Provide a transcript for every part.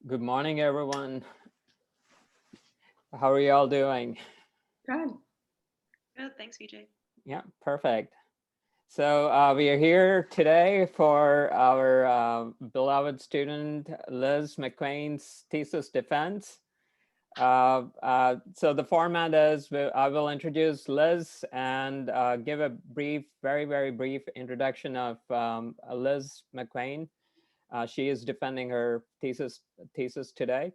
Good morning, everyone. How are you all doing? Good. Good, thanks, Vijay. Yeah, perfect. So we are here today for our beloved student, Liz McQuain's thesis defense. So the format is I will introduce Liz and give a brief, very brief introduction of Liz McQuain. She is defending her thesis today.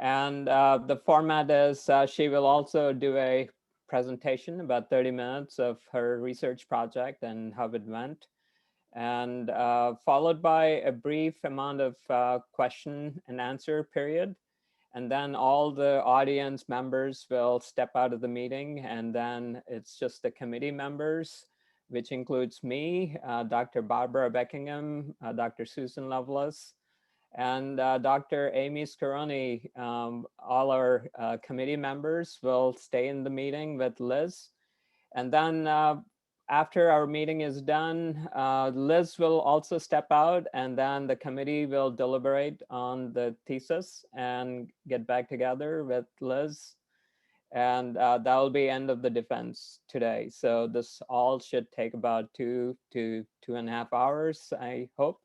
And the format is she will also do a presentation, about 30 minutes of her research project and how it went. And followed by a brief amount of question and answer period. And then all the audience members will step out of the meeting, and then it's just the committee members, which includes me, Dr. Barbara Beckingham, Dr. Susan Lovelace, and Dr. Amy Scaroni. All our committee members will stay in the meeting with Liz. And then after our meeting is done, Liz will also step out, and then the committee will deliberate on the thesis and get back together with Liz. And that will be end of the defense today. So this all should take about 2 to 2.5 hours, I hope.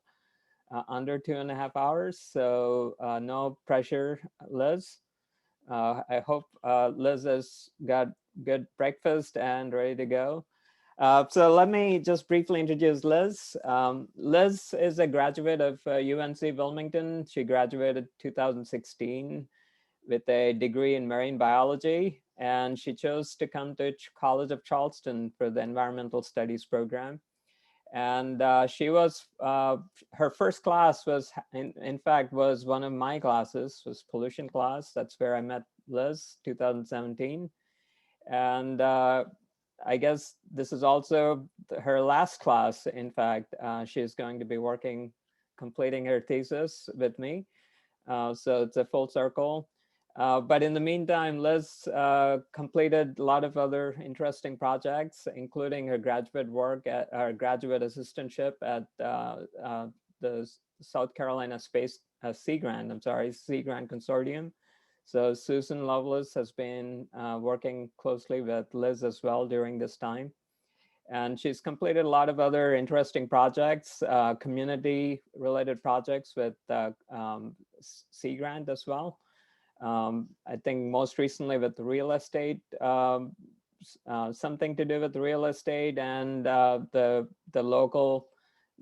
Under 2.5 hours. So no pressure, Liz. I hope Liz has got good breakfast and ready to go. So let me just briefly introduce Liz. Liz is a graduate of UNC Wilmington. She graduated 2016 with a degree in marine biology, and she chose to come to College of Charleston for the environmental studies program. And she was, her first class was, in fact, was one of my classes, was pollution class. That's where I met Liz, 2017. And I guess this is also her last class. In fact, she's going to be completing her thesis with me. So it's a full circle. But in the meantime, Liz completed a lot of other interesting projects, including her graduate work at her graduate assistantship at the South Carolina Sea Grant Consortium. So Susan Lovelace has been working closely with Liz as well during this time. And she's completed a lot of other interesting projects, community-related projects with Sea Grant as well. I think most recently with real estate, something to do with real estate and the local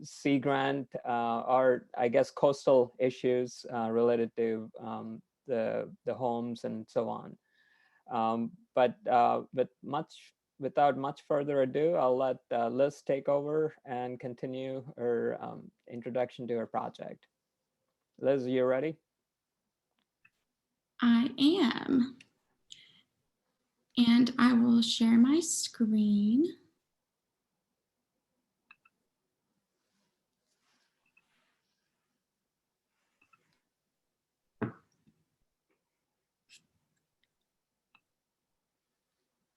Sea Grant, or I guess coastal issues related to the homes and so on. But without much further ado, I'll let Liz take over and continue her introduction to her project. Liz, are you ready? I am. And I will share my screen.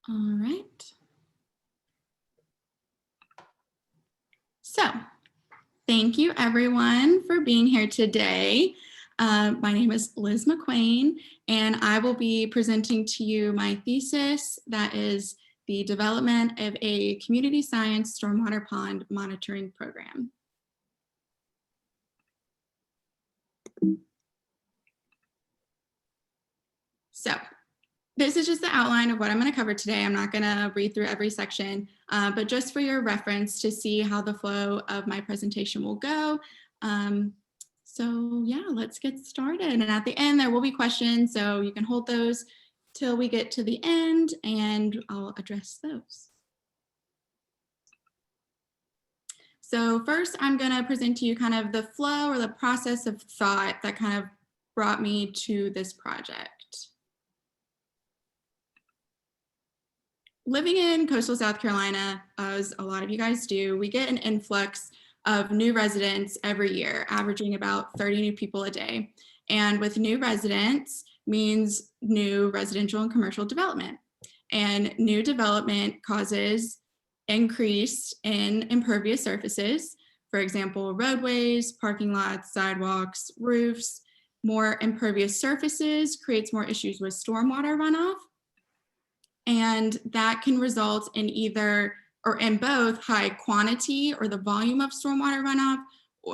All right. So, thank you everyone for being here today. My name is Liz McQuain, and I will be presenting to you my thesis, that is the development of a community science stormwater pond monitoring program. So this is just the outline of what I'm going to cover today. I'm not going to read through every section, but just for your reference to see how the flow of my presentation will go. So yeah, let's get started. And at the end, there will be questions, so you can hold those till we get to the end and I'll address those. So first, I'm going to present to you kind of the flow or the process of thought that kind of brought me to this project. Living in coastal South Carolina, as a lot of you guys do, we get an influx of new residents every year, averaging about 30 new people a day. And with new residents means new residential and commercial development. And new development causes increase in impervious surfaces, for example, roadways, parking lots, sidewalks, roofs, More impervious surfaces creates more issues with stormwater runoff. And that can result in either or in both high quantity or the volume of stormwater runoff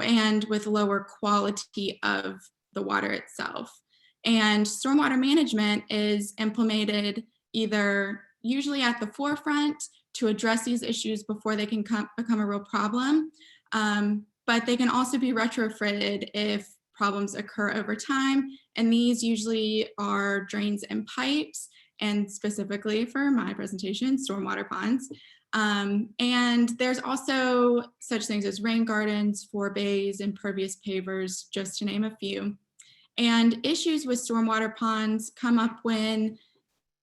and with lower quality of the water itself. And stormwater management is implemented either usually at the forefront to address these issues before they can become a real problem. But they can also be retrofitted if problems occur over time. And these usually are drains and pipes, and specifically for my presentation, stormwater ponds. And there's also such things as rain gardens, forebays, impervious pavers, just to name a few. And issues with stormwater ponds come up when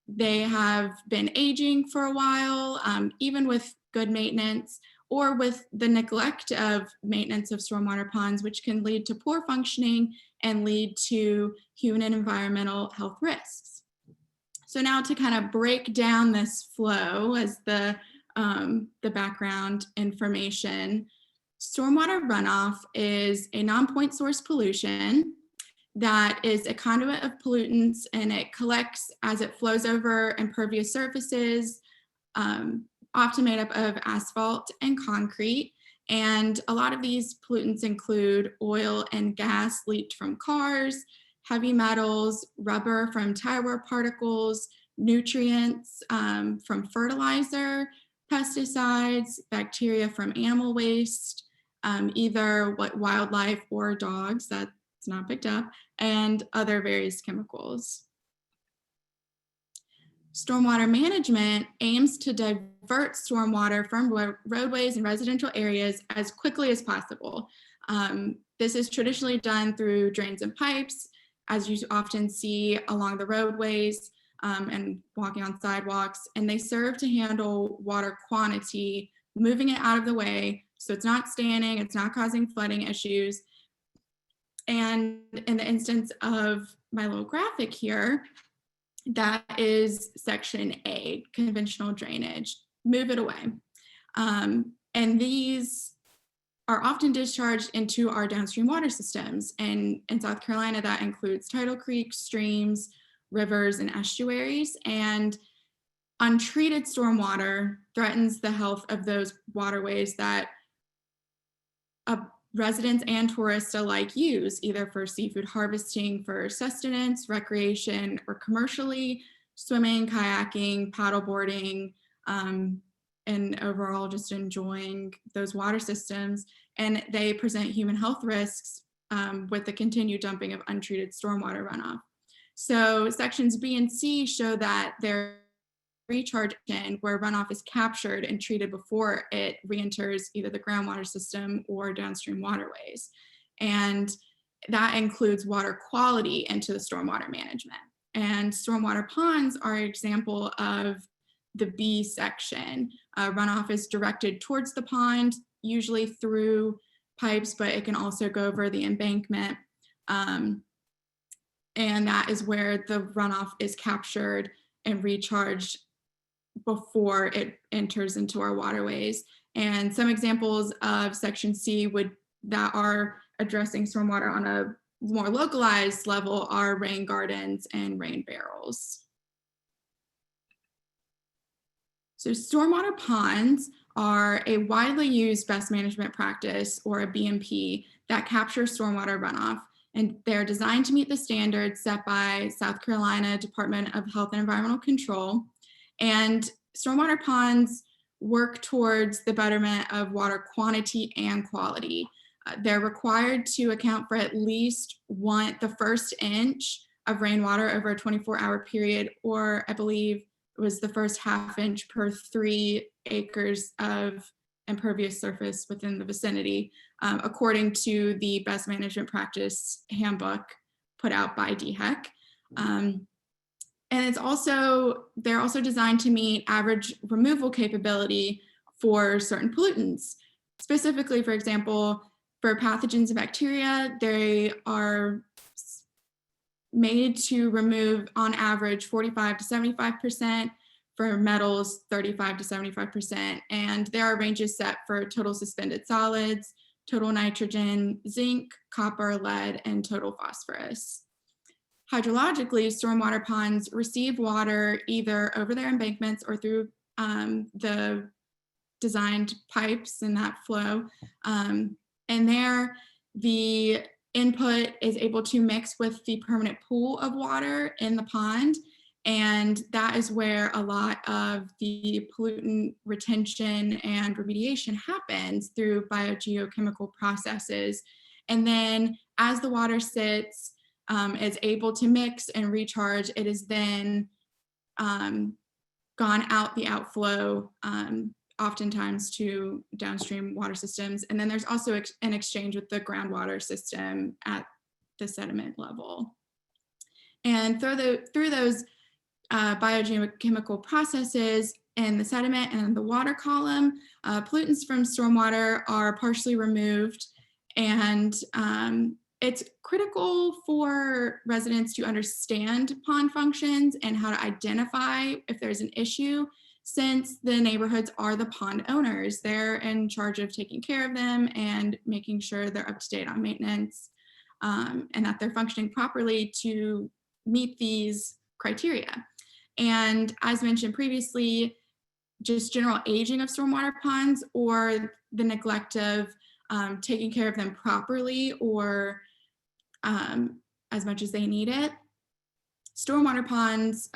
they have been aging for a while, even with good maintenance, or with the neglect of maintenance of stormwater ponds, which can lead to poor functioning and lead to human and environmental health risks. So now to kind of break down this flow as the background information, stormwater runoff is a non-point source pollution that is a conduit of pollutants, and it collects as it flows over impervious surfaces, often made up of asphalt and concrete. And a lot of these pollutants include oil and gas leaked from cars, heavy metals, rubber from tire wear particles, nutrients from fertilizer, pesticides, bacteria from animal waste, either wildlife or dogs, that's not picked up, and other various chemicals. Stormwater management aims to divert stormwater from roadways and residential areas as quickly as possible. This is traditionally done through drains and pipes, as you often see along the roadways and walking on sidewalks, and they serve to handle water quantity, moving it out of the way so it's not standing, it's not causing flooding issues. And in the instance of my little graphic here, that is section A, conventional drainage, move it away. And these are often discharged into our downstream water systems. And in South Carolina, that includes tidal creeks, streams, rivers, and estuaries. And untreated stormwater threatens the health of those waterways that residents and tourists alike use, either for seafood harvesting, for sustenance, recreation, or commercially, swimming, kayaking, paddleboarding, and overall just enjoying those water systems. And they present human health risks with the continued dumping of untreated stormwater runoff. So sections B and C show that they're recharge where runoff is captured and treated before it re-enters either the groundwater system or downstream waterways. And that includes water quality into the stormwater management. And stormwater ponds are an example of the B section. Runoff is directed towards the pond, usually through pipes, but it can also go over the embankment. And that is where the runoff is captured and recharged before it enters into our waterways. And some examples of section C that are addressing stormwater on a more localized level are rain gardens and rain barrels. So stormwater ponds are a widely used best management practice, or a BMP, that captures stormwater runoff. And they're designed to meet the standards set by South Carolina Department of Health and Environmental Control. And stormwater ponds work towards the betterment of water quantity and quality. They're required to account for at least the first inch of rainwater over a 24-hour period, or I believe it was the first half inch per 3 acres of impervious surface within the vicinity, according to the Best Management Practice Handbook put out by DHEC. And they're also designed to meet average removal capability for certain pollutants. Specifically, for example, for pathogens and bacteria, they are made to remove on average 45 to 75%, for metals 35 to 75%. And there are ranges set for total suspended solids, total nitrogen, zinc, copper, lead, and total phosphorus. Hydrologically, stormwater ponds receive water either over their embankments or through the designed pipes in that flow. And there, the input is able to mix with the permanent pool of water in the pond. And that is where a lot of the pollutant retention and remediation happens through biogeochemical processes. And then as the water sits, is able to mix and recharge, it is then gone out the outflow, oftentimes to downstream water systems. And then there's also an exchange with the groundwater system at the sediment level. And through those biogeochemical processes in the sediment and the water column, pollutants from stormwater are partially removed. And it's critical for residents to understand pond functions and how to identify if there's an issue, since the neighborhoods are the pond owners. They're in charge of taking care of them and making sure they're up to date on maintenance, and that they're functioning properly to meet these criteria. And as mentioned previously, just general aging of stormwater ponds or the neglect of taking care of them properly or as much as they need it. Stormwater ponds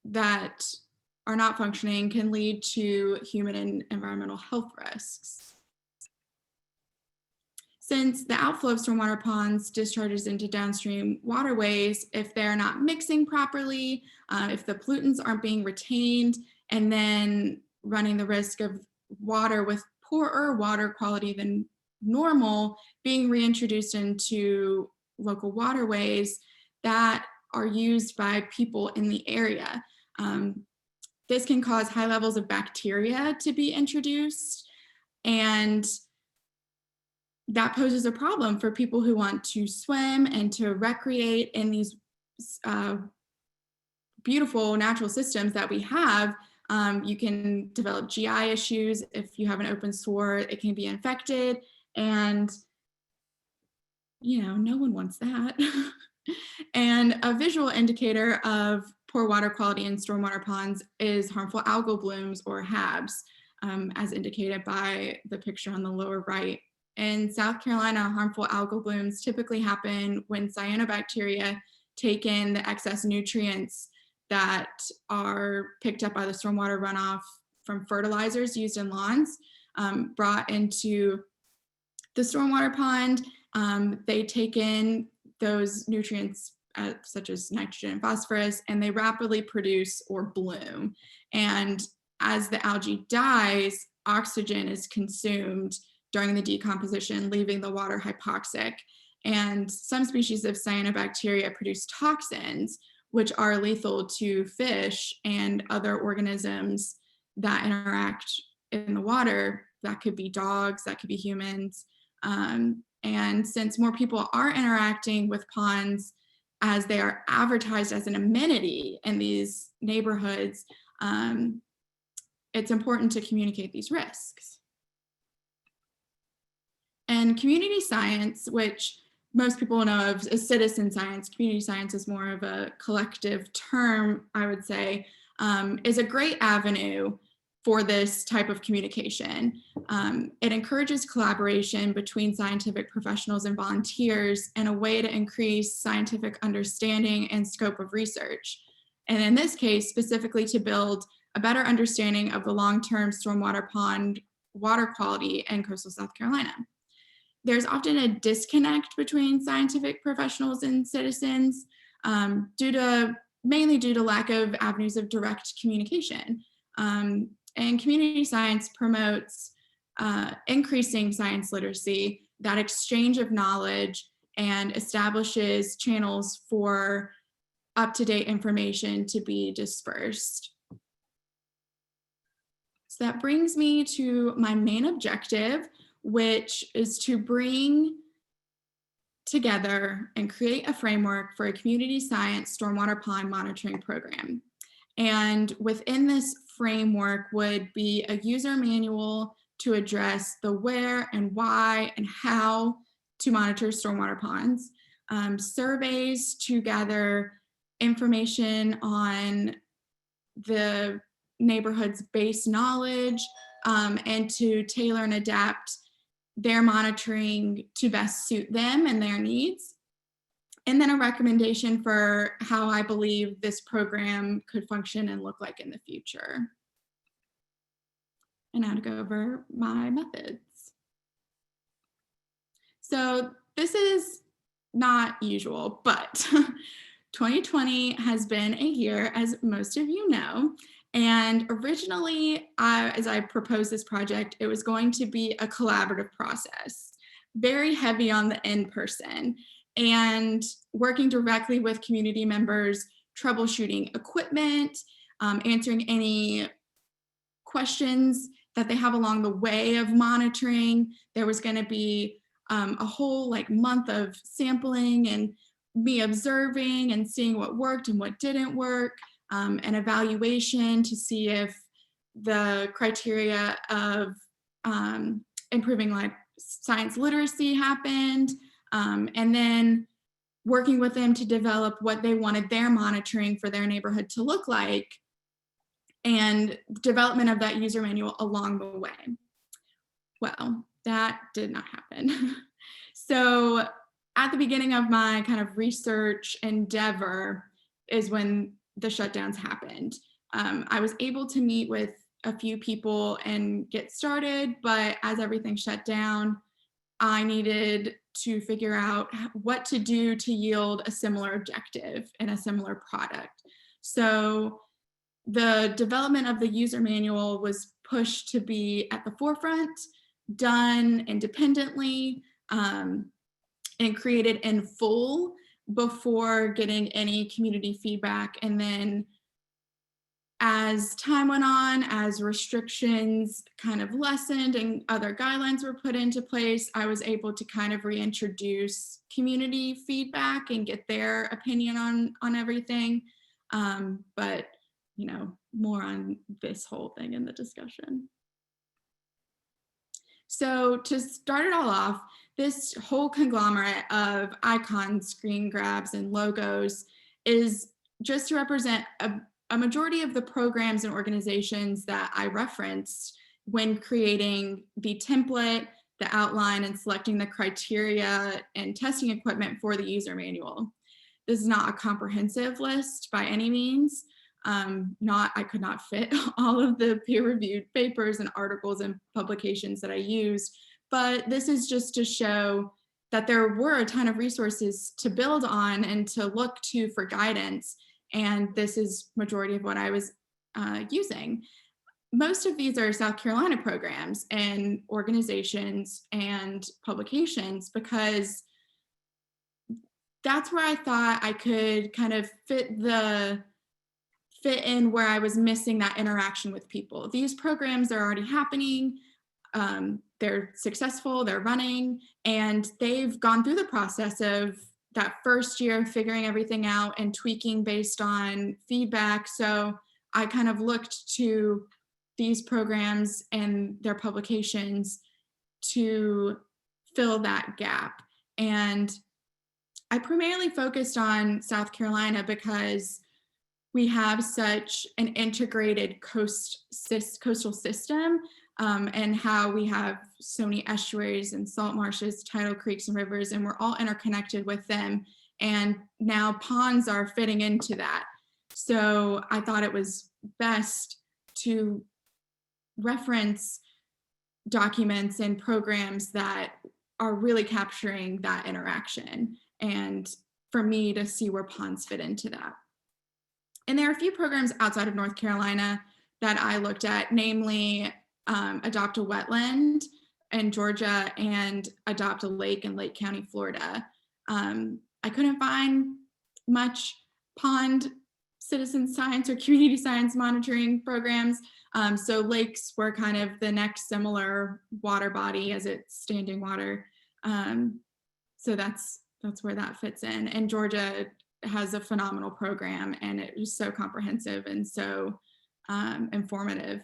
that are not functioning can lead to human and environmental health risks. Since the outflow of stormwater ponds discharges into downstream waterways, if they're not mixing properly, if the pollutants aren't being retained, and then running the risk of water with poorer water quality than normal being reintroduced into local waterways that are used by people in the area. This can cause high levels of bacteria to be introduced, and that poses a problem for people who want to swim and to recreate in these beautiful natural systems that we have. You can develop GI issues if you have an open sore. It can be infected, and no one wants that. And a visual indicator of poor water quality in stormwater ponds is harmful algal blooms, or HABs, as indicated by the picture on the lower right. In South Carolina, harmful algal blooms typically happen when cyanobacteria take in the excess nutrients that are picked up by the stormwater runoff from fertilizers used in lawns, brought into the stormwater pond. They take in those nutrients such as nitrogen and phosphorus, and they rapidly produce or bloom. And as the algae dies, oxygen is consumed during the decomposition, leaving the water hypoxic. And some species of cyanobacteria produce toxins, which are lethal to fish and other organisms that interact in the water. That could be dogs, that could be humans. And since more people are interacting with ponds as they are advertised as an amenity in these neighborhoods, it's important to communicate these risks. And community science, which most people know of as citizen science, community science is more of a collective term, I would say, is a great avenue for this type of communication. It encourages collaboration between scientific professionals and volunteers in a way to increase scientific understanding and scope of research. And in this case, specifically to build a better understanding of the long-term stormwater pond water quality in coastal South Carolina. There's often a disconnect between scientific professionals and citizens mainly due to lack of avenues of direct communication. And community science promotes increasing science literacy, that exchange of knowledge, and establishes channels for up-to-date information to be dispersed. So that brings me to my main objective, which is to bring together and create a framework for a community science stormwater pond monitoring program. And within this framework would be a user manual to address the where and why and how to monitor stormwater ponds, surveys to gather information on the neighborhood's base knowledge, and to tailor and adapt their monitoring to best suit them and their needs. And then a recommendation for how I believe this program could function and look like in the future. And now to go over my methods. So this is not usual, but 2020 has been a year, as most of you know. And originally, as I proposed this project, it was going to be a collaborative process, very heavy on the in-person, and working directly with community members, troubleshooting equipment, answering any questions that they have along the way of monitoring. There was going to be a whole month of sampling and me observing and seeing what worked and what didn't work, an evaluation to see if the criteria of improving science literacy happened, and then working with them to develop what they wanted their monitoring for their neighborhood to look like, and development of that user manual along the way. Well, that did not happen. So at the beginning of my kind of research endeavor is when the shutdowns happened. I was able to meet with a few people and get started, but as everything shut down, I needed to figure out what to do to yield a similar objective and a similar product. So the development of the user manual was pushed to be at the forefront, done independently, and created in full before getting any community feedback. And then as time went on, as restrictions kind of lessened and other guidelines were put into place, I was able to kind of reintroduce community feedback and get their opinion on everything. But more on this whole thing in the discussion. So to start it all off, this whole conglomerate of icons, screen grabs, and logos is just to represent a majority of the programs and organizations that I referenced when creating the template, the outline, and selecting the criteria and testing equipment for the user manual. This is not a comprehensive list by any means. I could not fit all of the peer-reviewed papers and articles and publications that I used, but this is just to show that there were a ton of resources to build on and to look to for guidance, and this is majority of what I was using. Most of these are South Carolina programs and organizations and publications, because that's where I thought I could kind of fit in where I was missing that interaction with people. These programs are already happening, they're successful, they're running, and they've gone through the process of that first year figuring everything out and tweaking based on feedback. So I kind of looked to these programs and their publications to fill that gap. And I primarily focused on South Carolina because we have such an integrated coastal system, and how we have so many estuaries and salt marshes, tidal creeks and rivers, and we're all interconnected with them. And now ponds are fitting into that. So I thought it was best to reference documents and programs that are really capturing that interaction, and for me to see where ponds fit into that. And there are a few programs outside of North Carolina that I looked at, namely Adopt a Wetland in Georgia and Adopt a Lake in Lake County, Florida. I couldn't find much pond citizen science or community science monitoring programs. So lakes were kind of the next similar water body as it's standing water. So that's where that fits in. And Georgia has a phenomenal program, and it was so comprehensive and so informative.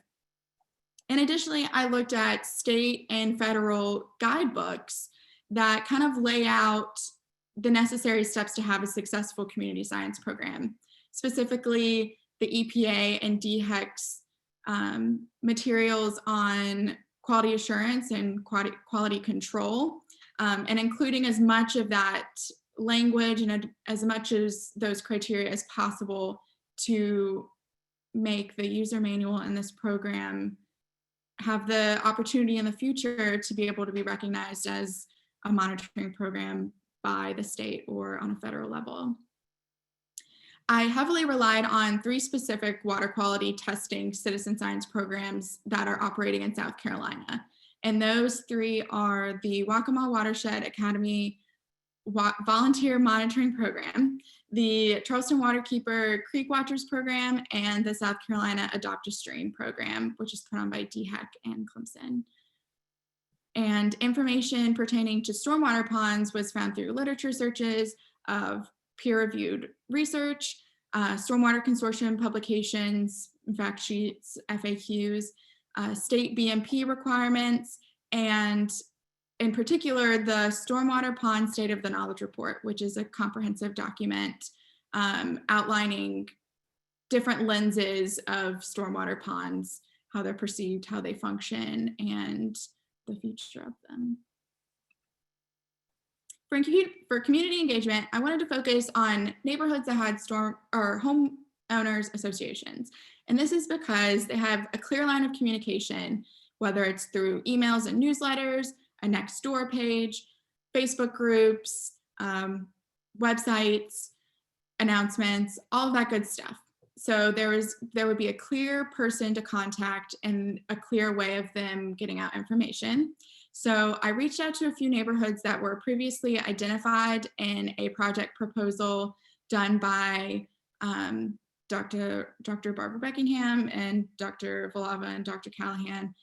And additionally, I looked at state and federal guidebooks that kind of lay out the necessary steps to have a successful community science program, specifically the EPA and DHEC's materials on quality assurance and quality control, and including as much of that language and as much as those criteria as possible to make the user manual in this program have the opportunity in the future to be able to be recognized as a monitoring program by the state or on a federal level. I heavily relied on 3 specific water quality testing citizen science programs that are operating in South Carolina. And those 3 are the Waccamaw Watershed Academy Volunteer Monitoring Program, the Charleston Waterkeeper Creek Watchers Program, and the South Carolina Adopt a Stream Program, which is put on by DHEC and Clemson. And information pertaining to stormwater ponds was found through literature searches of peer-reviewed research, stormwater consortium publications, fact sheets, FAQs, state BMP requirements, and in particular, the Stormwater Pond State of the Knowledge Report, which is a comprehensive document outlining different lenses of stormwater ponds, how they're perceived, how they function, and the future of them. For community engagement, I wanted to focus on neighborhoods that had homeowners associations. And this is because they have a clear line of communication, whether it's through emails and newsletters, a next door page, Facebook groups, websites, announcements, all of that good stuff. So there would be a clear person to contact and a clear way of them getting out information. So I reached out to a few neighborhoods that were previously identified in a project proposal done by Dr. Barbara Beckingham and Dr. Vulava and Dr. Callahan,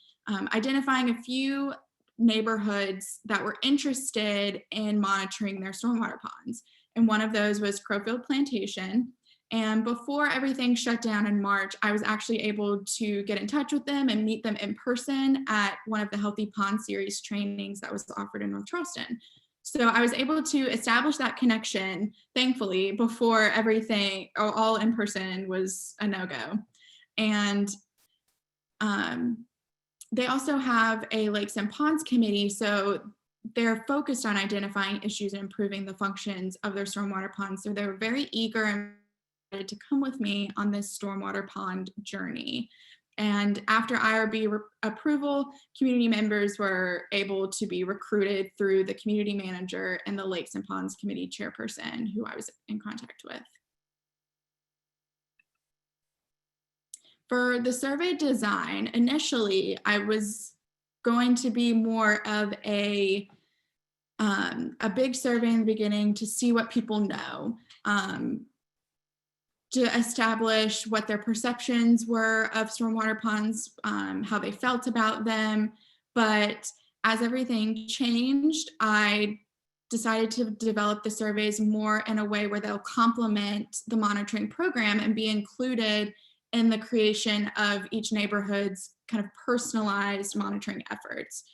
identifying a few neighborhoods that were interested in monitoring their stormwater ponds. And one of those was Crowfield Plantation. And before everything shut down in March, I was actually able to get in touch with them and meet them in person at one of the Healthy Pond Series trainings that was offered in North Charleston. So I was able to establish that connection, thankfully, before everything, all in person was a no-go. And they also have a Lakes and Ponds Committee, so they're focused on identifying issues and improving the functions of their stormwater ponds. So they're very eager and to come with me on this stormwater pond journey. And after IRB approval, community members were able to be recruited through the community manager and the Lakes and Ponds Committee chairperson, who I was in contact with. For the survey design, initially, I was going to be more of a big survey in the beginning to see what people know, to establish what their perceptions were of stormwater ponds, how they felt about them. But as everything changed, I decided to develop the surveys more in a way where they'll complement the monitoring program and be included in the creation of each neighborhood's kind of personalized monitoring efforts.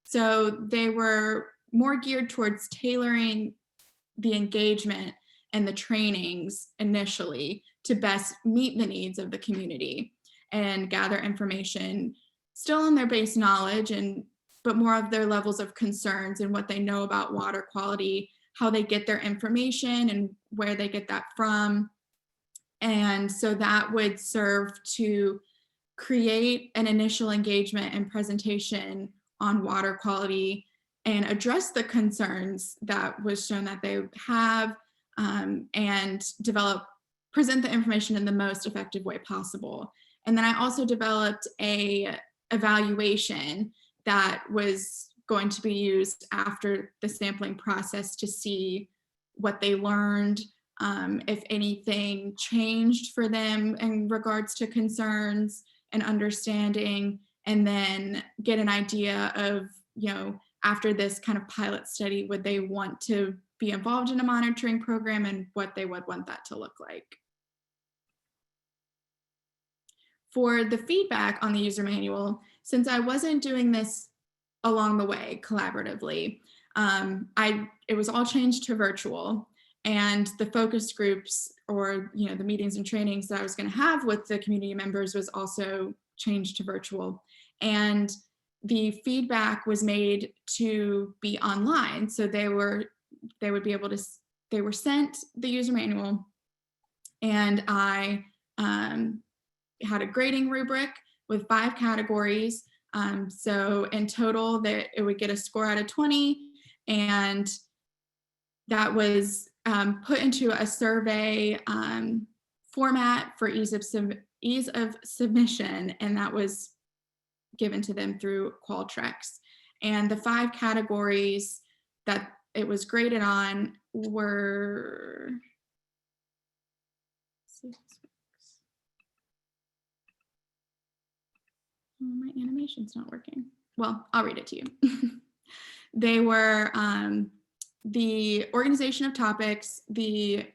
So they were more geared towards tailoring the engagement and the trainings initially to best meet the needs of the community and gather information still on their base knowledge, but more of their levels of concerns and what they know about water quality, how they get their information and where they get that from. And so that would serve to create an initial engagement and presentation on water quality and address the concerns that was shown that they have, and present the information in the most effective way possible. And then I also developed a evaluation that was going to be used after the sampling process to see what they learned, if anything changed for them in regards to concerns and understanding, and then get an idea of, after this kind of pilot study, would they want to be involved in a monitoring program and what they would want that to look like. For the feedback on the user manual, since I wasn't doing this along the way collaboratively, it was all changed to virtual, and the focus groups, or the meetings and trainings that I was going to have with the community members was also changed to virtual. And the feedback was made to be online, so they were sent the user manual, and I had a grading rubric with 5 categories. So in total, it would get a score out of 20, and that was put into a survey format for ease of submission, and that was given to them through Qualtrics. And the 5 categories that it was graded on were my animation's not working. Well, I'll read it to you. They were the organization of topics, the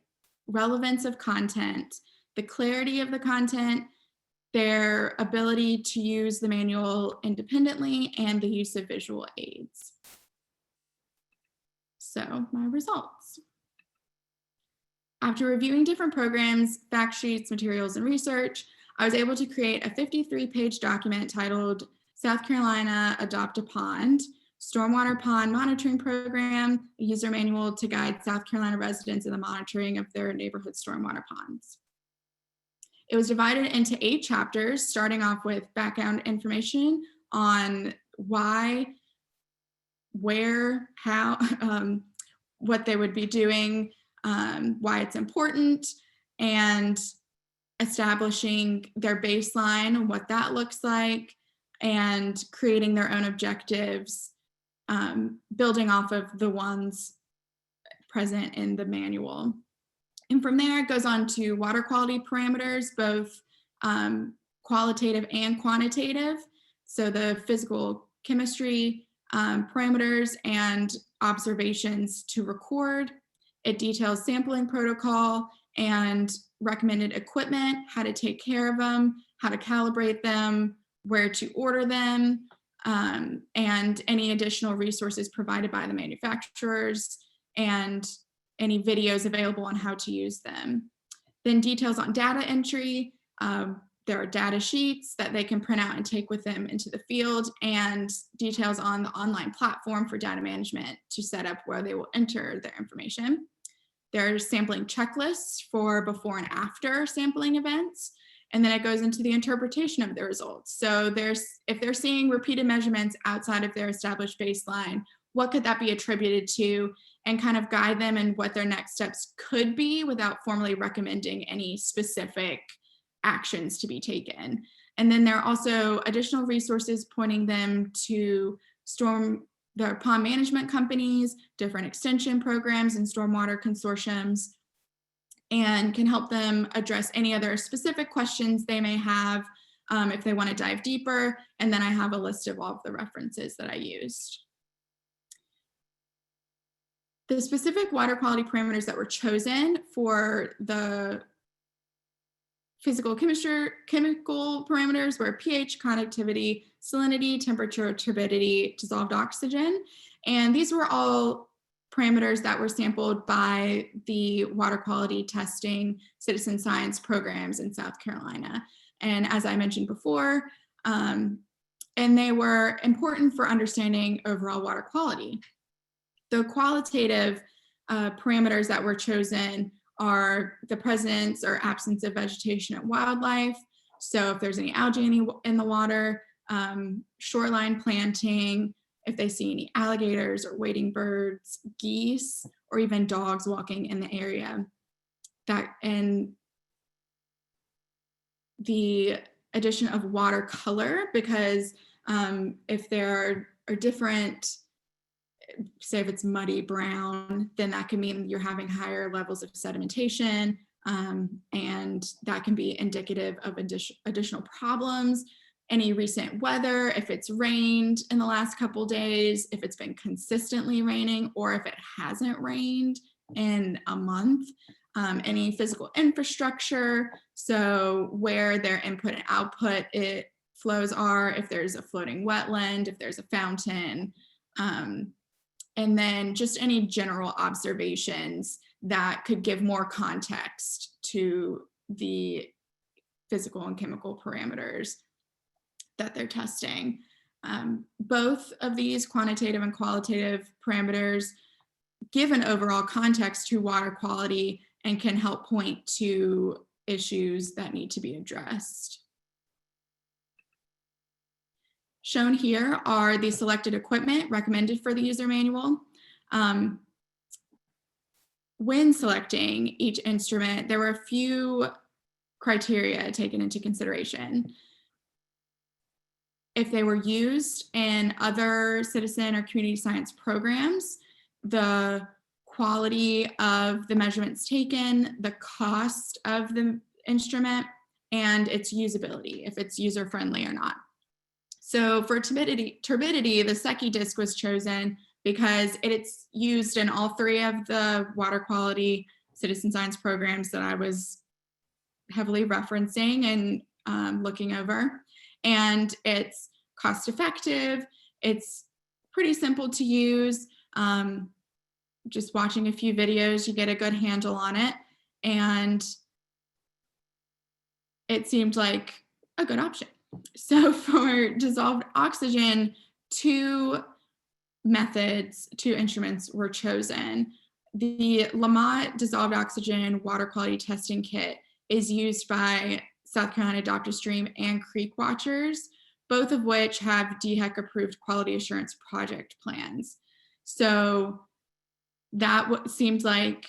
relevance of content, the clarity of the content, their ability to use the manual independently, and the use of visual aids. So my results. After reviewing different programs, fact sheets, materials, and research, I was able to create a 53-page document titled South Carolina Adopt a Pond, Stormwater Pond Monitoring Program, a user manual to guide South Carolina residents in the monitoring of their neighborhood stormwater ponds. It was divided into 8 chapters, starting off with background information on why, where, how, what they would be doing, why it's important, and establishing their baseline, what that looks like, and creating their own objectives, building off of the ones present in the manual. And from there, it goes on to water quality parameters, both qualitative and quantitative. So the physical chemistry parameters and observations to record. It details sampling protocol and recommended equipment, how to take care of them, how to calibrate them, where to order them, and any additional resources provided by the manufacturers, and any videos available on how to use them. Then details on data entry. There are data sheets that they can print out and take with them into the field, and details on the online platform for data management to set up where they will enter their information. There's sampling checklists for before and after sampling events. And then it goes into the interpretation of the results. So if they're seeing repeated measurements outside of their established baseline, what could that be attributed to, and kind of guide them in what their next steps could be without formally recommending any specific actions to be taken. And then there are also additional resources pointing them to their pond management companies, different extension programs and stormwater consortiums, and can help them address any other specific questions they may have if they want to dive deeper. And then I have a list of all of the references that I used. The specific water quality parameters that were chosen for the physical chemical parameters were pH, conductivity, salinity, temperature, turbidity, dissolved oxygen. And these were all parameters that were sampled by the water quality testing citizen science programs in South Carolina. And as I mentioned before, and they were important for understanding overall water quality. The qualitative parameters that were chosen are the presence or absence of vegetation and wildlife. So if there's any algae in the water, shoreline planting, if they see any alligators or wading birds, geese, or even dogs walking in the area. And the addition of water color, because if there are different, say if it's muddy brown, then that can mean you're having higher levels of sedimentation, and that can be indicative of additional problems. Any recent weather, if it's rained in the last couple days, if it's been consistently raining, or if it hasn't rained in a month. Any physical infrastructure, so where their input and output flows are, if there's a floating wetland, if there's a fountain, and then just any general observations that could give more context to the physical and chemical parameters that they're testing. Both of these quantitative and qualitative parameters give an overall context to water quality and can help point to issues that need to be addressed. Shown here are the selected equipment recommended for the user manual. When selecting each instrument, there were a few criteria taken into consideration. If they were used in other citizen or community science programs, the quality of the measurements taken, the cost of the instrument, and its usability, if it's user-friendly or not. So for turbidity, the Secchi disc was chosen because it's used in all three of the water quality citizen science programs that I was heavily referencing and looking over. And it's cost effective, it's pretty simple to use. Just watching a few videos, you get a good handle on it. And it seemed like a good option. So for dissolved oxygen, two instruments were chosen. The Lamont Dissolved Oxygen Water Quality Testing Kit is used by South Carolina Dr. Stream and Creek Watchers, both of which have DHEC approved quality assurance project plans. So that seemed like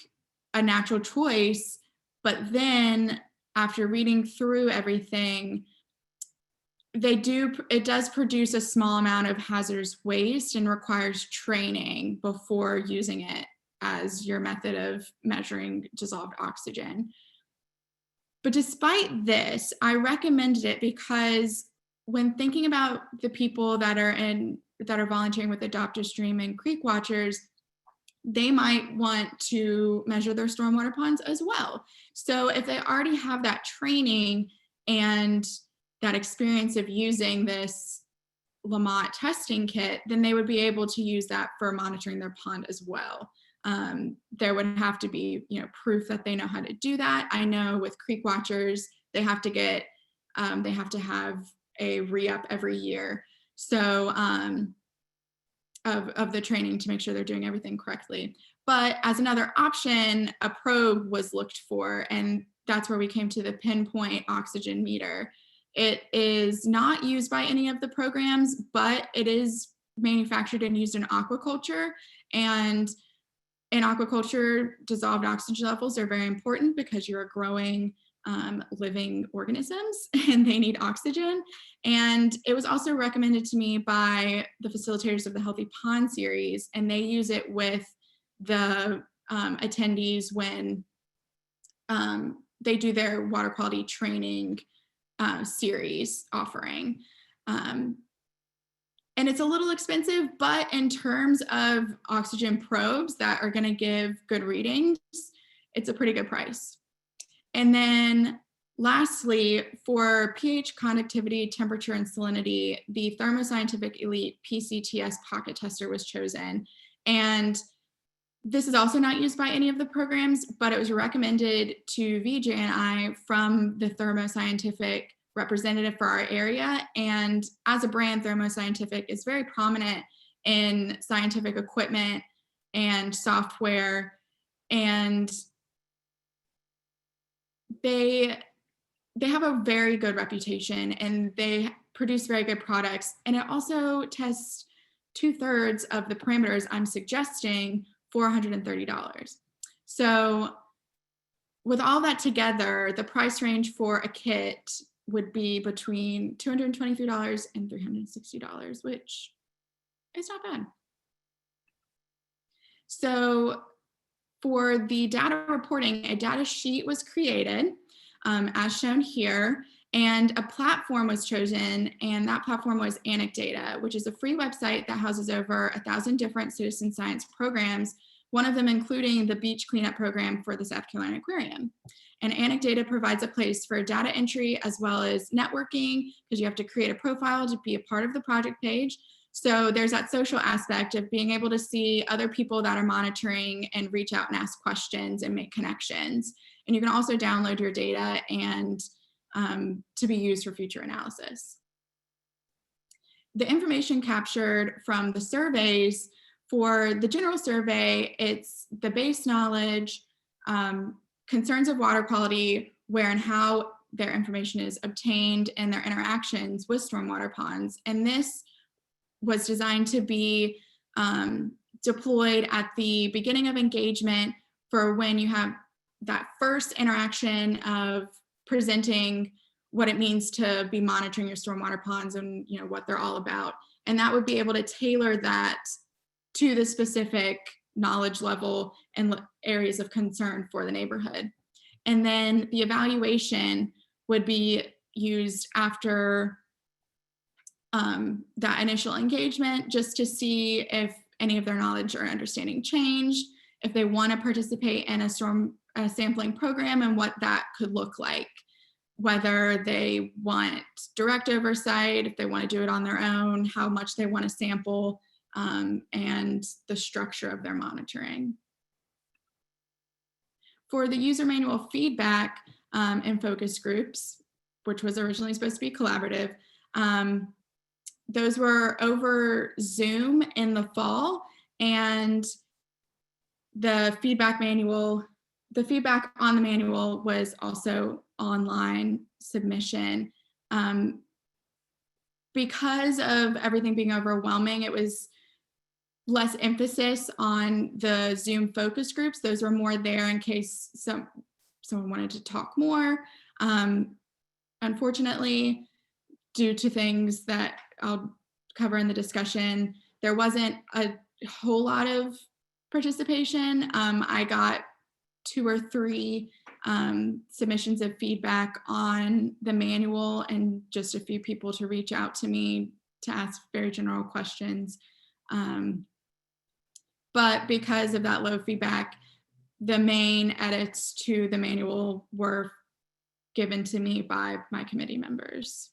a natural choice, but then after reading through everything, it does produce a small amount of hazardous waste and requires training before using it as your method of measuring dissolved oxygen. But despite this, I recommended it because when thinking about the people that are volunteering with Adopt a Stream and Creek Watchers, they might want to measure their stormwater ponds as well. So if they already have that training and that experience of using this Lamont testing kit, then they would be able to use that for monitoring their pond as well. There would have to be, proof that they know how to do that. I know with Creek Watchers, they have to have a re-up every year. So of the training to make sure they're doing everything correctly. But as another option, a probe was looked for, and that's where we came to the pinpoint oxygen meter. It is not used by any of the programs, but it is manufactured and used in aquaculture. And in aquaculture, dissolved oxygen levels are very important because you're growing living organisms and they need oxygen. And it was also recommended to me by the facilitators of the Healthy Pond series, and they use it with the attendees when they do their water quality training series offering. And it's a little expensive, but in terms of oxygen probes that are going to give good readings, it's a pretty good price. And then lastly, for pH, conductivity, temperature, and salinity, the Thermoscientific Elite PCTS pocket tester was chosen. And this is also not used by any of the programs, but it was recommended to Vijay and I from the Thermoscientific representative for our area. And as a brand, Thermoscientific is very prominent in scientific equipment and software, and they have a very good reputation and they produce very good products. And it also tests 2/3 of the parameters I'm suggesting for $130. So with all that together, the price range for a kit would be between $223 and $360, which is not bad. So for the data reporting, a data sheet was created, as shown here, and a platform was chosen, and that platform was Anecdata, which is a free website that houses over 1,000 different citizen science programs, one of them including the beach cleanup program for the South Carolina Aquarium. And Anecdata provides a place for data entry as well as networking, because you have to create a profile to be a part of the project page. So there's that social aspect of being able to see other people that are monitoring and reach out and ask questions and make connections. And you can also download your data and to be used for future analysis. The information captured from the surveys, for the general survey, it's the base knowledge, concerns of water quality, where and how their information is obtained, and their interactions with stormwater ponds. And this was designed to be deployed at the beginning of engagement for when you have that first interaction of presenting what it means to be monitoring your stormwater ponds and what they're all about. And that would be able to tailor that to the specific knowledge level and areas of concern for the neighborhood. And then the evaluation would be used after that initial engagement, just to see if any of their knowledge or understanding changed, if they want to participate in a sampling program and what that could look like, whether they want direct oversight, if they want to do it on their own, how much they want to sample, and the structure of their monitoring. For the user manual feedback in focus groups, which was originally supposed to be collaborative, those were over Zoom in the fall, and the feedback on the manual was also online submission. Because of everything being overwhelming, it was less emphasis on the Zoom focus groups. Those were more there in case someone wanted to talk more. Unfortunately, due to things that I'll cover in the discussion, there wasn't a whole lot of participation. I got 2 or 3 submissions of feedback on the manual, and just a few people to reach out to me to ask very general questions. But because of that low feedback, the main edits to the manual were given to me by my committee members.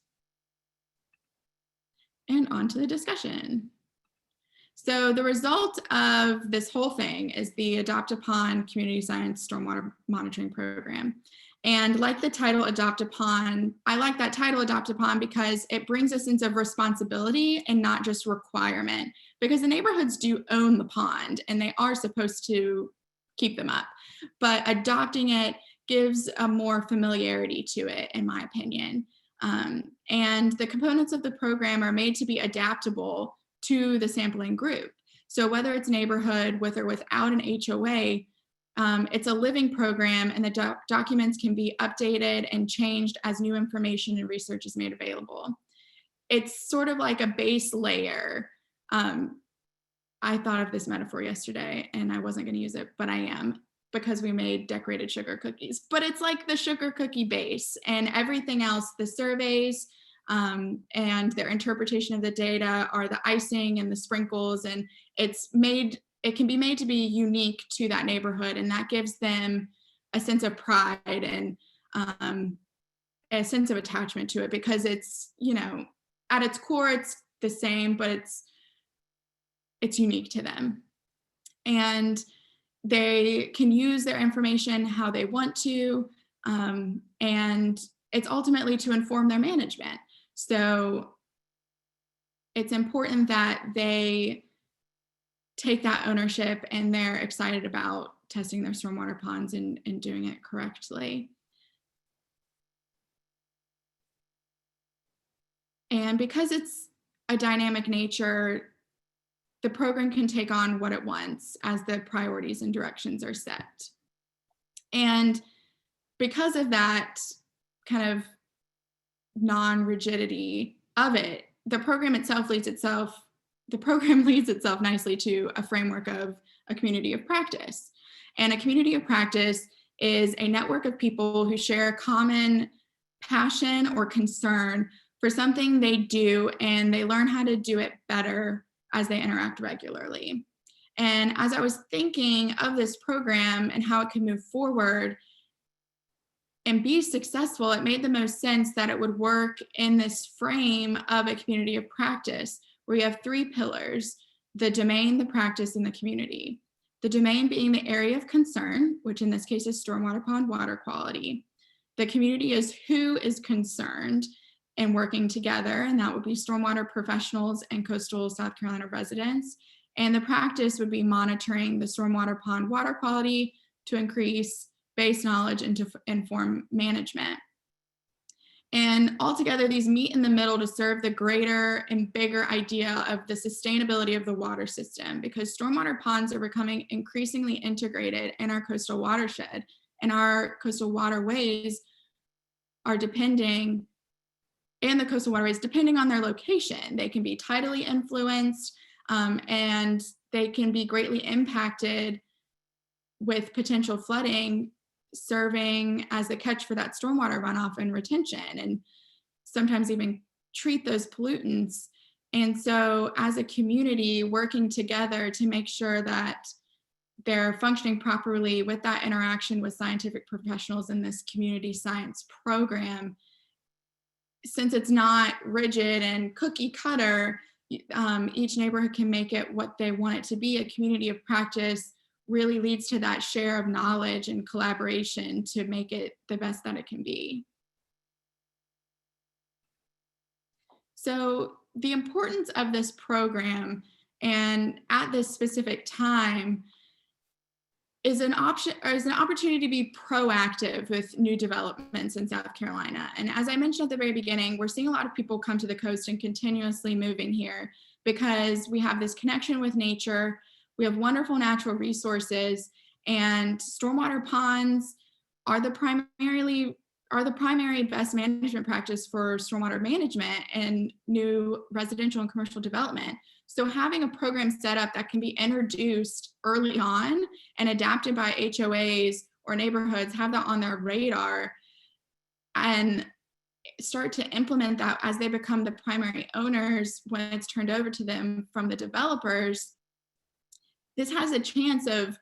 And on to the discussion. So the result of this whole thing is the Adopt Upon Community Science Stormwater Monitoring Program. And like the title Adopt Upon, I like that title Adopt Upon because it brings a sense of responsibility and not just requirement, because the neighborhoods do own the pond and they are supposed to keep them up. But adopting it gives a more familiarity to it, in my opinion. And the components of the program are made to be adaptable to the sampling group. So whether it's neighborhood with or without an HOA, it's a living program, and the documents can be updated and changed as new information and research is made available. It's sort of like a base layer. I thought of this metaphor yesterday and I wasn't going to use it, but I am, because we made decorated sugar cookies. But it's like the sugar cookie base, and everything else, the surveys and their interpretation of the data are the icing and the sprinkles, and it can be made to be unique to that neighborhood, and that gives them a sense of pride and a sense of attachment to it, because it's, at its core, it's the same, but it's unique to them. And they can use their information how they want to, and it's ultimately to inform their management. So it's important that they take that ownership and they're excited about testing their stormwater ponds and doing it correctly. And because it's a dynamic nature, the program can take on what it wants as the priorities and directions are set. And because of that kind of non-rigidity of it, the program leads itself nicely to a framework of a community of practice. And a community of practice is a network of people who share a common passion or concern for something they do, and they learn how to do it better as they interact regularly. And as I was thinking of this program and how it could move forward and be successful, it made the most sense that it would work in this frame of a community of practice where you have three pillars: the domain, the practice, and the community. The domain being the area of concern, which in this case is stormwater pond water quality. The community is who is concerned and working together, and that would be stormwater professionals and coastal South Carolina residents. And the practice would be monitoring the stormwater pond water quality to increase base knowledge and to inform management. And altogether, these meet in the middle to serve the greater and bigger idea of the sustainability of the water system, because stormwater ponds are becoming increasingly integrated in our coastal watershed, and our coastal waterways are depending on their location. They can be tidally influenced, and they can be greatly impacted with potential flooding, serving as the catch for that stormwater runoff and retention, and sometimes even treat those pollutants. And so as a community working together to make sure that they're functioning properly with that interaction with scientific professionals in this community science program, since it's not rigid and cookie cutter, each neighborhood can make it what they want it to be. A community of practice really leads to that share of knowledge and collaboration to make it the best that it can be. So the importance of this program, and at this specific time, is an opportunity to be proactive with new developments in South Carolina. And as I mentioned at the very beginning, we're seeing a lot of people come to the coast and continuously moving here because we have this connection with nature. We have wonderful natural resources, and stormwater ponds are the primary best management practice for stormwater management and new residential and commercial development. So having a program set up that can be introduced early on and adapted by HOAs or neighborhoods, have that on their radar and start to implement that as they become the primary owners when it's turned over to them from the developers, this has a chance of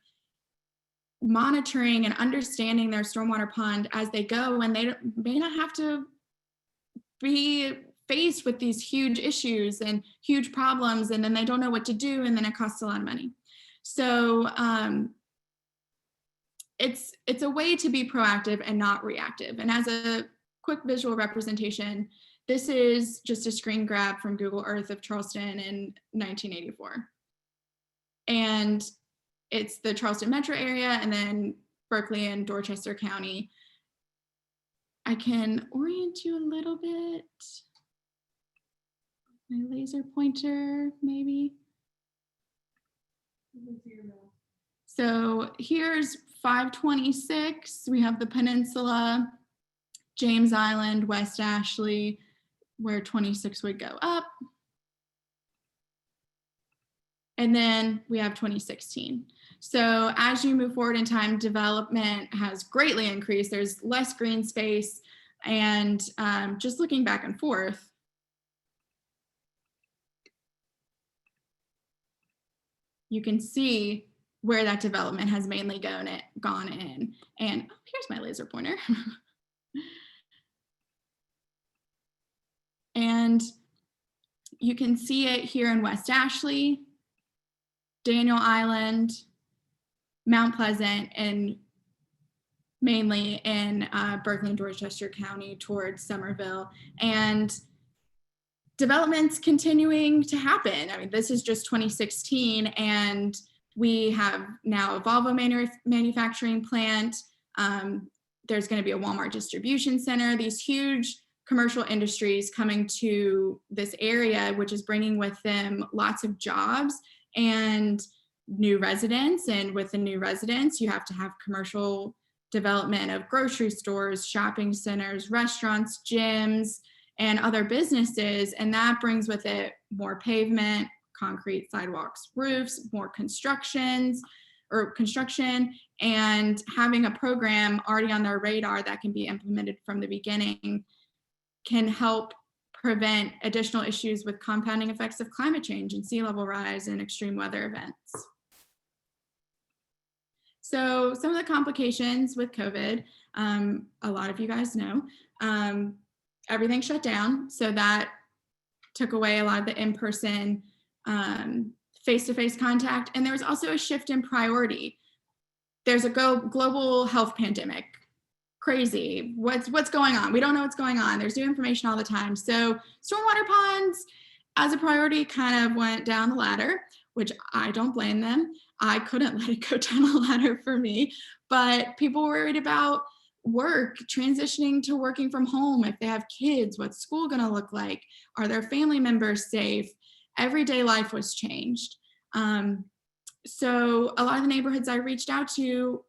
monitoring and understanding their stormwater pond as they go, and they may not have to be faced with these huge issues and huge problems, and then they don't know what to do, and then it costs a lot of money. So it's a way to be proactive and not reactive. And as a quick visual representation, this is just a screen grab from Google Earth of Charleston in 1984. And it's the Charleston metro area, and then Berkeley and Dorchester County. I can orient you a little bit. My laser pointer, maybe. So here's 526. We have the peninsula, James Island, West Ashley, where 26 would go up. And then we have 2016. So as you move forward in time, development has greatly increased. There's less green space, and just looking back and forth, you can see where that development has mainly gone in. And here's my laser pointer. And you can see it here in West Ashley, Daniel Island, Mount Pleasant, and mainly in Berkeley and Dorchester County towards Somerville. And development's continuing to happen. I mean, this is just 2016, and we have now a Vulava manufacturing plant. There's going to be a Walmart distribution center, these huge commercial industries coming to this area, which is bringing with them lots of jobs and new residents. And with the new residents, you have to have commercial development of grocery stores, shopping centers, restaurants, gyms, and other businesses. And that brings with it more pavement, concrete sidewalks, roofs, more construction, and having a program already on their radar that can be implemented from the beginning can help prevent additional issues with compounding effects of climate change and sea level rise and extreme weather events. So some of the complications with COVID, a lot of you guys know, everything shut down. So that took away a lot of the in-person face-to-face contact. And there was also a shift in priority. There's a global health pandemic. Crazy. What's going on? We don't know what's going on. There's new information all the time. So stormwater ponds as a priority kind of went down the ladder, which I don't blame them. I couldn't let it go down the ladder for me, but people were worried about work, transitioning to working from home. If they have kids, what's school going to look like? Are their family members safe? Everyday life was changed. So a lot of the neighborhoods I reached out to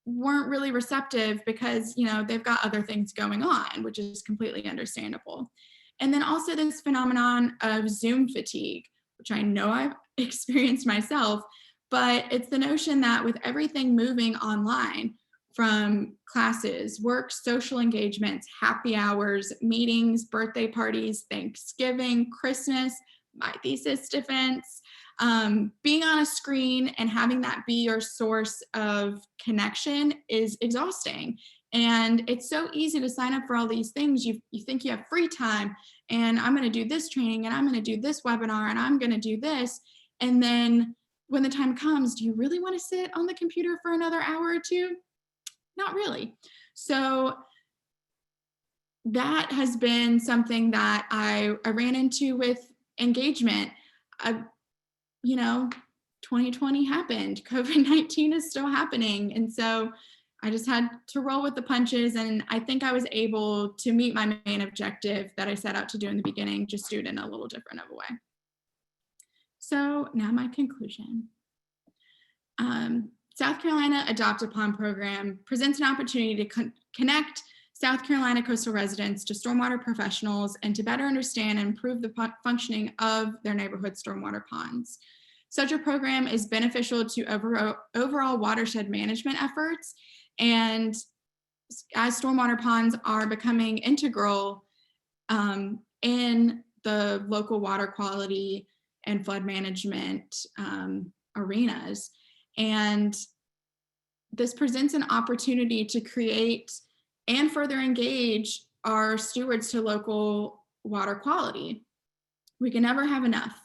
weren't really receptive because, you know, they've got other things going on, which is completely understandable. And then also this phenomenon of Zoom fatigue, which I know I've experienced myself, but it's the notion that with everything moving online, from classes, work, social engagements, happy hours, meetings, birthday parties, Thanksgiving, Christmas, my thesis defense, being on a screen and having that be your source of connection is exhausting. And it's so easy to sign up for all these things. You think you have free time and I'm going to do this training and I'm going to do this webinar and I'm going to do this. And then when the time comes, do you really want to sit on the computer for another hour or two? Not really. So that has been something that I ran into with engagement. You know, 2020 happened, COVID-19 is still happening. And so I just had to roll with the punches. And I think I was able to meet my main objective that I set out to do in the beginning, just do it in a little different of a way. So now my conclusion. South Carolina Adopt a Pond program presents an opportunity to connect South Carolina coastal residents to stormwater professionals and to better understand and improve the functioning of their neighborhood stormwater ponds. Such a program is beneficial to overall watershed management efforts. And as stormwater ponds are becoming integral in the local water quality and flood management arenas. And this presents an opportunity to create and further engage our stewards to local water quality. We can never have enough.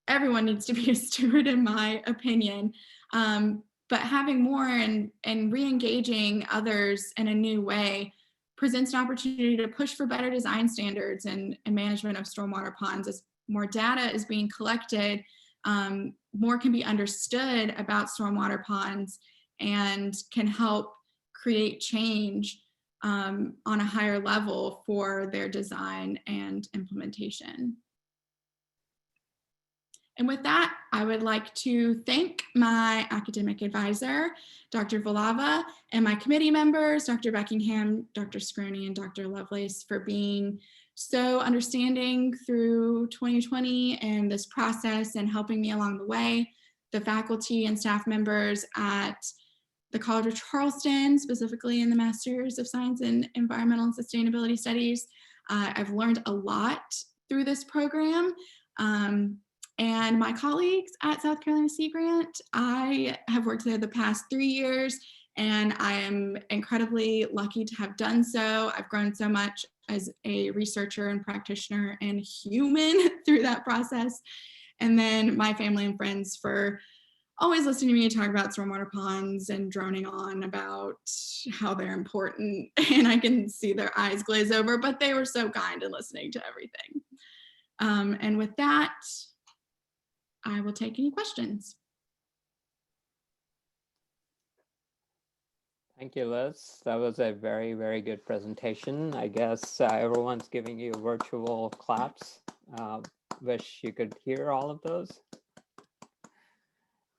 Everyone needs to be a steward, in my opinion. But having more and re-engaging others in a new way presents an opportunity to push for better design standards and management of stormwater ponds. As more data is being collected, more can be understood about stormwater ponds and can help create change on a higher level for their design and implementation. And with that, I would like to thank my academic advisor, Dr. Vulava, and my committee members, Dr. Beckingham, Dr. Scaroni, and Dr. Lovelace, for being so understanding through 2020 and this process and helping me along the way. The faculty and staff members at the College of Charleston, specifically in the Masters of Science in Environmental and Sustainability Studies. I've learned a lot through this program. And my colleagues at South Carolina Sea Grant, I have worked there the past 3 years, and I am incredibly lucky to have done so. I've grown so much as a researcher and practitioner and human through that process. And then my family and friends for always listening to me talk about stormwater ponds and droning on about how they're important. And I can see their eyes glaze over, but they were so kind in listening to everything. And with that, I will take any questions. Thank you, Liz. That was a very, very good presentation. I guess everyone's giving you virtual claps. Wish you could hear all of those.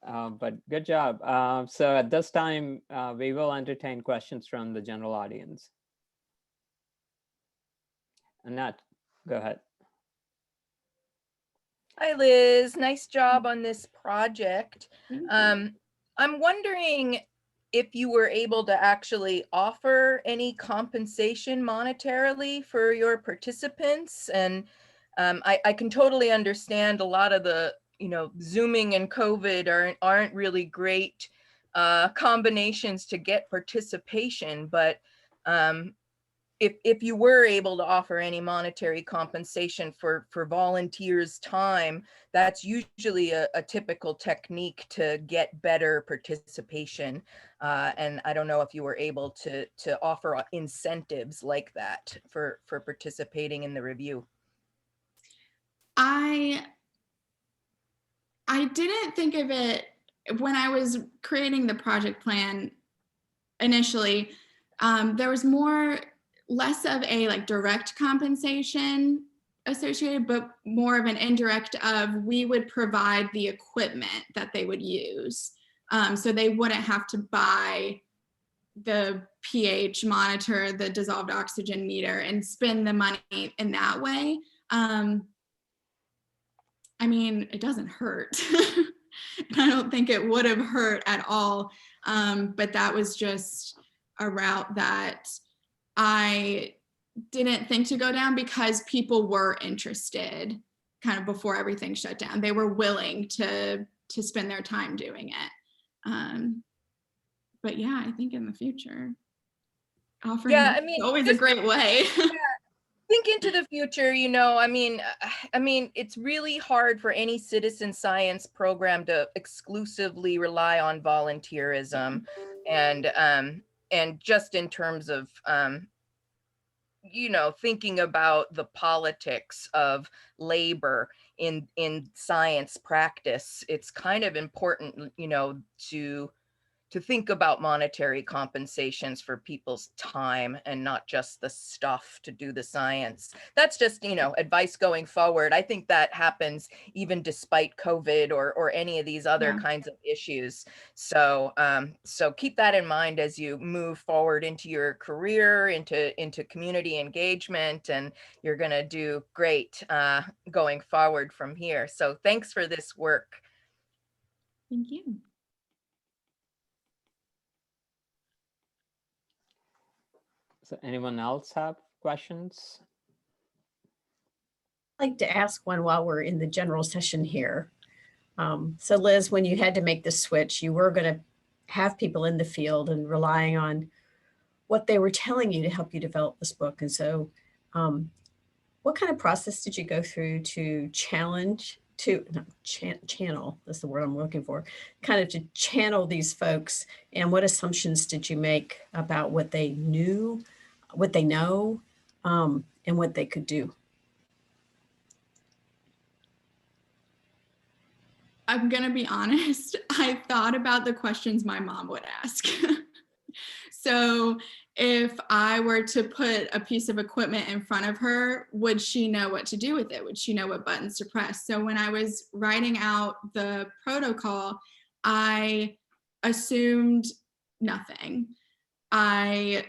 But good job. So at this time, we will entertain questions from the general audience. Annette, go ahead. Hi, Liz. Nice job on this project. I'm wondering if you were able to actually offer any compensation monetarily for your participants. And I can totally understand a lot of the you know, Zooming and COVID aren't really great combinations to get participation, but if you were able to offer any monetary compensation for volunteers' time, that's usually a typical technique to get better participation. And I don't know if you were able to offer incentives like that for participating in the review. I didn't think of it when I was creating the project plan initially. There was less of a like direct compensation associated, but more of an indirect of we would provide the equipment that they would use. So they wouldn't have to buy the pH monitor, the dissolved oxygen meter, and spend the money in that way. I mean, it doesn't hurt. I don't think it would have hurt at all. But that was just a route that I didn't think to go down because people were interested kind of before everything shut down. They were willing to spend their time doing it. But yeah, I think in the future, offering is always a great way. Think into the future, you know, I mean, it's really hard for any citizen science program to exclusively rely on volunteerism, and just in terms of, you know, thinking about the politics of labor in science practice, it's kind of important, you know, to think about monetary compensations for people's time and not just the stuff to do the science. That's just, you know, advice going forward. I think that happens even despite COVID or any of these other kinds of issues. So so keep that in mind as you move forward into your career, into community engagement, and you're gonna do great going forward from here. So thanks for this work. Thank you. So anyone else have questions? I'd like to ask one while we're in the general session here. So Liz, when you had to make the switch, you were going to have people in the field and relying on what they were telling you to help you develop this book. And so what kind of process did you go through to channel, that's the word I'm looking for, kind of to channel these folks, and what assumptions did you make about what they knew, what they know, and what they could do? I'm gonna be honest, I thought about the questions my mom would ask. So if I were to put a piece of equipment in front of her, would she know what to do with it? Would she know what buttons to press? So when I was writing out the protocol, I assumed nothing. I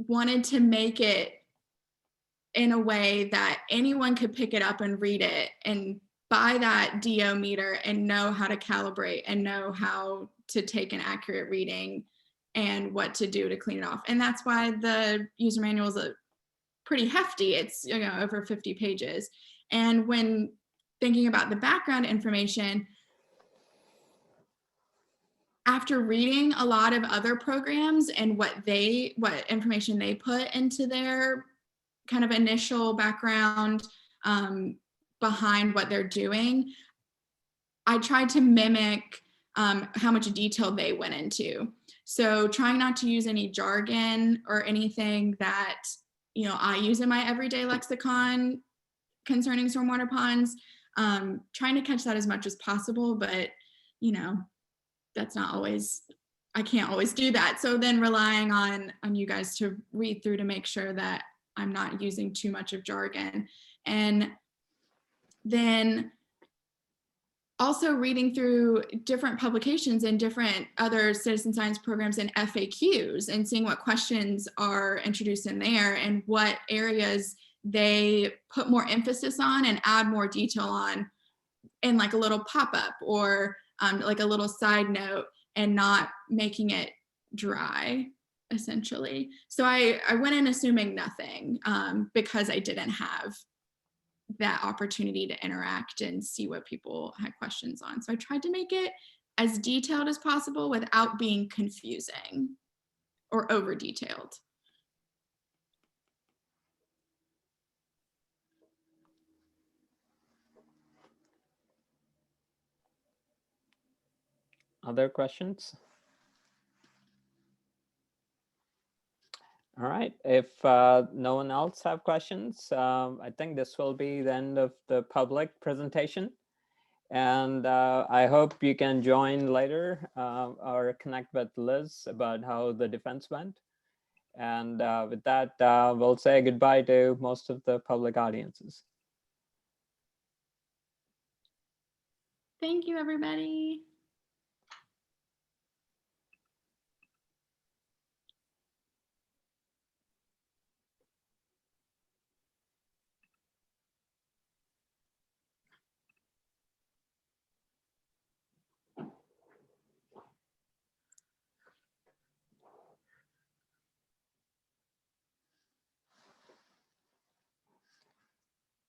wanted to make it in a way that anyone could pick it up and read it and buy that DO meter and know how to calibrate and know how to take an accurate reading and what to do to clean it off. And that's why the user manual is pretty hefty. It's, you know, over 50 pages. And when thinking about the background information, after reading a lot of other programs and what information they put into their kind of initial background behind what they're doing, I tried to mimic how much detail they went into. So trying not to use any jargon or anything that, you know, I use in my everyday lexicon concerning stormwater ponds, trying to catch that as much as possible, but, you know, that's not always, I can't always do that. So then relying on you guys to read through to make sure that I'm not using too much of jargon. And then also reading through different publications and different other citizen science programs and FAQs and seeing what questions are introduced in there and what areas they put more emphasis on and add more detail on in like a little pop-up or like a little side note, and not making it dry, essentially. So I went in assuming nothing because I didn't have that opportunity to interact and see what people had questions on. So I tried to make it as detailed as possible without being confusing or over detailed. Other questions? All right, if no one else have questions, I think this will be the end of the public presentation. And I hope you can join later or connect with Liz about how the defense went. And with that, we'll say goodbye to most of the public audiences. Thank you, everybody.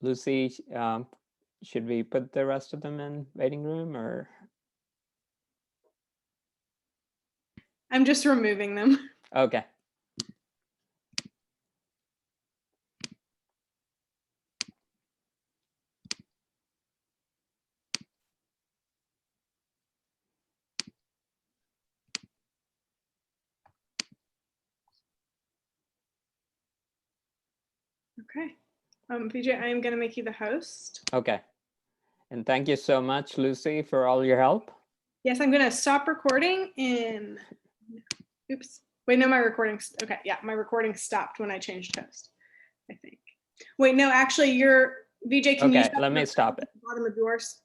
Lucy, should we put the rest of them in waiting room or? I'm just removing them. Okay. Okay. Vijay, I am going to make you the host. Okay. And thank you so much, Lucy, for all your help. Yes, I'm going to stop recording in, oops. Wait, no, my recording's, okay, yeah, my recording stopped when I changed host, I think. Wait, no, actually, Vijay, can you Okay, let me stop it. Bottom of yours?